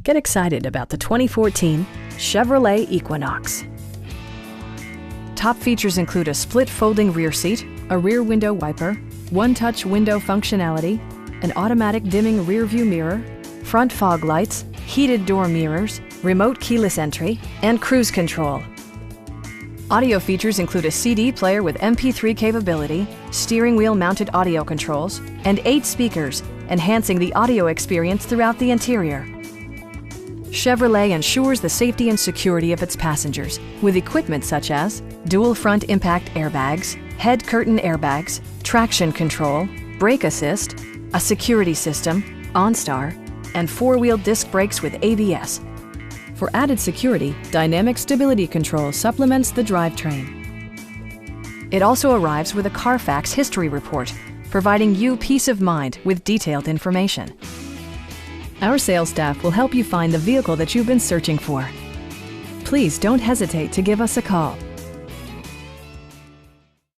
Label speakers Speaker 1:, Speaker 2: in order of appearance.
Speaker 1: Get excited about the 2014 Chevrolet Equinox. Top features include a split folding rear seat, a rear window wiper, one-touch window functionality, an automatic dimming rear-view mirror, front fog lights, heated door mirrors, remote keyless entry, and cruise control. Audio features include a CD player with MP3 capability, steering wheel mounted audio controls, and 8 speakers, enhancing the audio experience throughout the interior. Chevrolet ensures the safety and security of its passengers with equipment such as dual front impact airbags, head curtain airbags, traction control, brake assist, a security system, OnStar, and 4-wheel disc brakes with ABS. For added security, dynamic stability control supplements the drivetrain. It also arrives with a Carfax history report, providing you peace of mind with detailed information. Our sales staff will help you find the vehicle that you've been searching for. Please don't hesitate to give us a call.